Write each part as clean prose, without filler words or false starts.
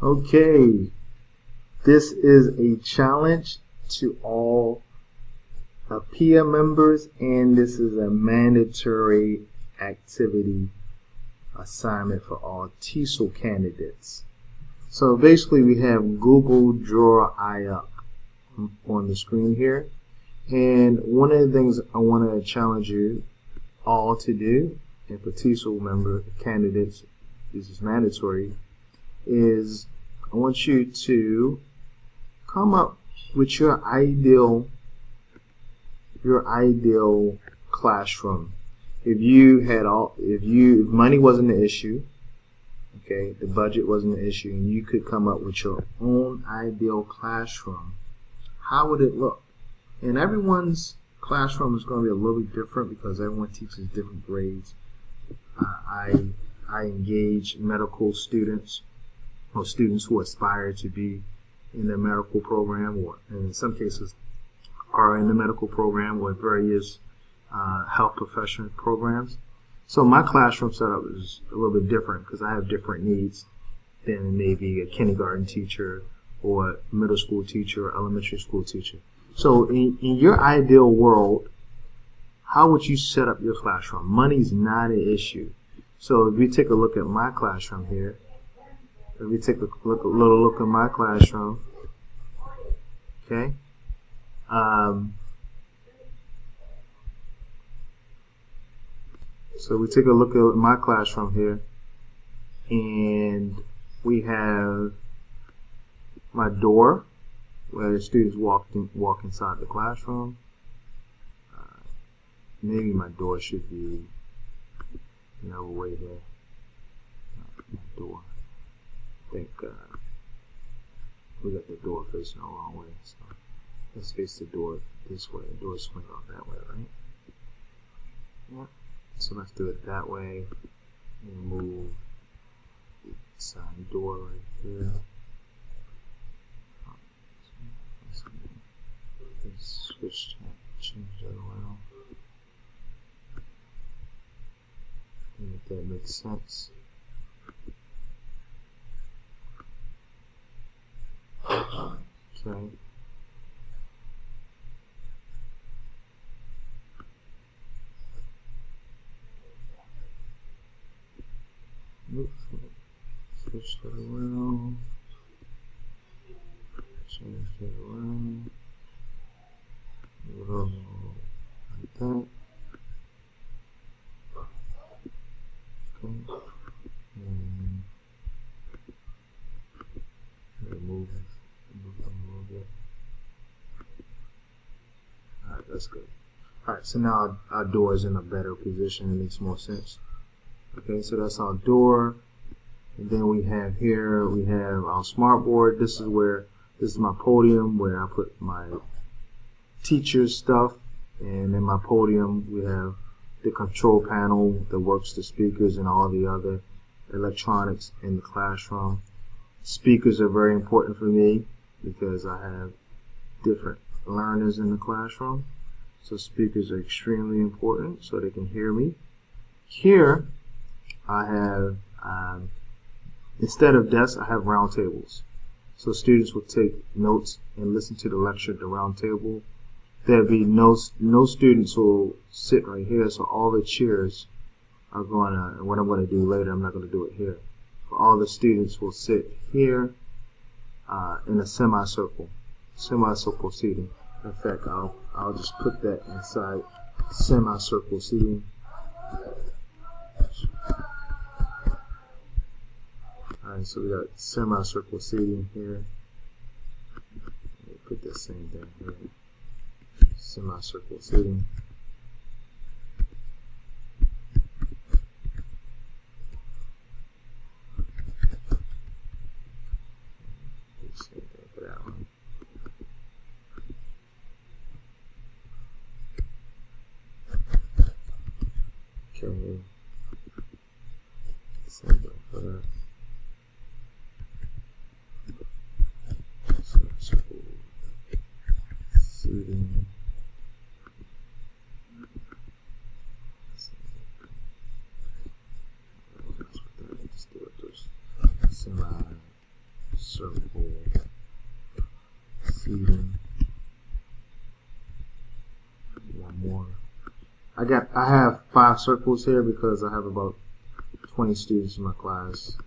Okay, this is a challenge to all APEA members, and this is a mandatory activity assignment for all TESOL candidates. So basically we have Google Draw Eye Up on the screen here, and one of the things I want to challenge you all to do, and for TESOL member candidates this is mandatory, is I want you to come up with your ideal classroom. If money wasn't an issue, okay, the budget wasn't an issue, and you could come up with your own ideal classroom, how would it look? And everyone's classroom is going to be a little bit different because everyone teaches different grades. I engage medical students or students who aspire to be in the medical program, or in some cases are in the medical program or various health professional programs. So my classroom setup is a little bit different because I have different needs than maybe a kindergarten teacher or a middle school teacher or elementary school teacher. So in your ideal world, how would you set up your classroom? Money's not an issue. So if we take a look at my classroom here, if we take a little look at my classroom, okay, so we take a look at my classroom here, and we have my door where the students walk inside the classroom. Maybe my door should be way here. My door. I think we got the door facing the wrong way, so let's face the door this way. The door swing off that way, right? Yeah. So let's do it that way and move the side door right here. Let's switch that, change that around. If that makes sense. Okay. Oops. Switch that around. Change that around. Like that. Okay. And remove them a little bit. Alright, that's good. Alright, so now our door is in a better position. It makes more sense. Okay, so that's our door. And then we have here, we have our smart board. This is my podium where I put my teacher's stuff. And in my podium, we have the control panel that works the speakers and all the other electronics in the classroom. Speakers are very important for me because I have different learners in the classroom. So speakers are extremely important so they can hear me. Here, I have, instead of desks, I have round tables. So students will take notes and listen to the lecture at the round table. There'll be no students will sit right here, so all the chairs are gonna, what I'm gonna do later, I'm not gonna do it here. But all the students will sit here in a semicircle seating. In fact, I'll just put that inside semicircle seating. Alright, so we got semicircle seating here. Put the same thing here. Semicircle seating. Same thing for that one. Okay. Same thing for that. Semicircle seating. circle, seating. One more. I have 5 circles here because I have about 20 students in my class.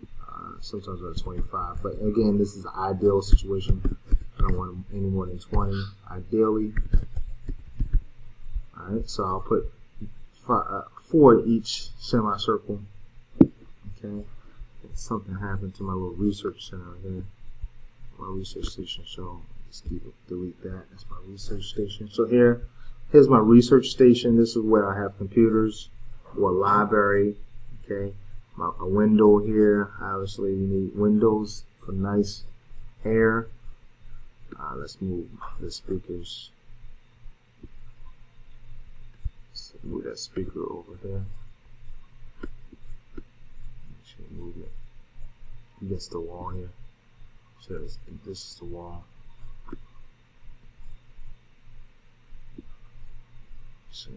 Sometimes about 25. But again, this is an ideal situation. I don't want any more than 20, ideally. Alright, so I'll put 4 in each semicircle. Okay. Something happened to my little research center here. My research station, so let's delete that. That's my research station. So here's my research station. This is where I have computers or library. Okay. A window here. Obviously, you need windows for nice air. Let's move the speakers. Let's move that speaker over here. Move it against the wall here. So this is the wall. So,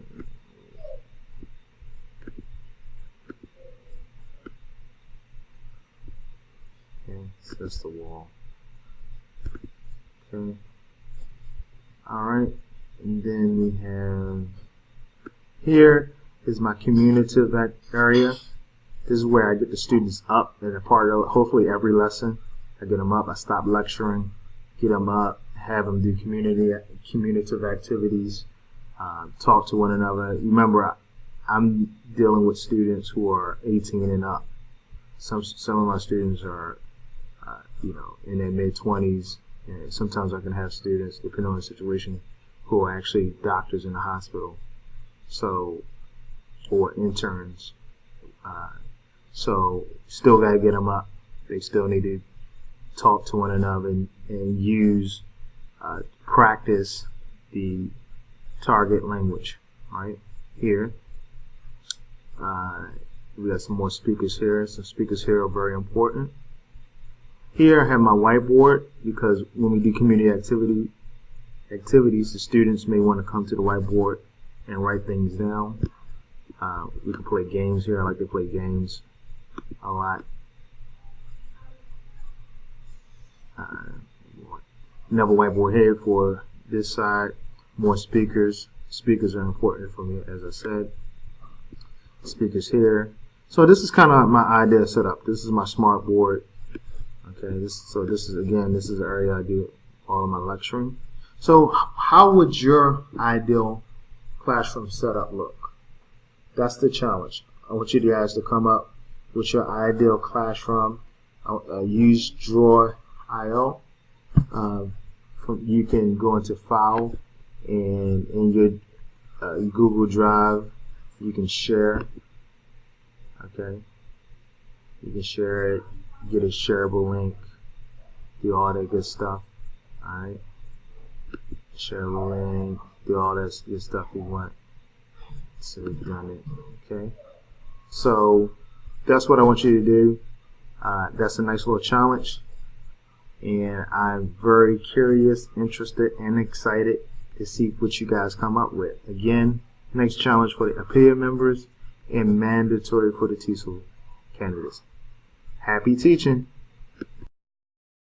okay, so that's the wall. Okay. Alright, and then we have here is my communicative area. This is where I get the students up and a part of hopefully every lesson. I get them up, I stop lecturing, get them up, have them do communicative activities, talk to one another. Remember, I'm dealing with students who are 18 and up. Some of my students are, in their mid-20s. And sometimes I can have students, depending on the situation, who are actually doctors in the hospital, or interns. So still gotta get them up. They still need to talk to one another and use, practice the target language. Right here, we got some more speakers here. Some speakers here are very important. Here I have my whiteboard because when we do community activities, the students may want to come to the whiteboard and write things down. We can play games here. I like to play games a lot. Another whiteboard here for this side. More speakers. Speakers are important for me, as I said. Speakers here. So this is kind of my idea setup. This is my smart board. Okay. This is the area I do all of my lecturing. So how would your ideal classroom setup look? That's the challenge. I want you guys to come up with your ideal classroom. Use Draw.io. You can go into File and in your Google Drive, you can share. Okay, you can share it, get a shareable link, do all that good stuff. All right, shareable link, do all that good stuff you want. So we've done it. Okay, so that's what I want you to do. That's a nice little challenge, and I'm very curious, interested, and excited to see what you guys come up with. Again, next challenge for the APEA members and mandatory for the TESOL candidates. Happy teaching!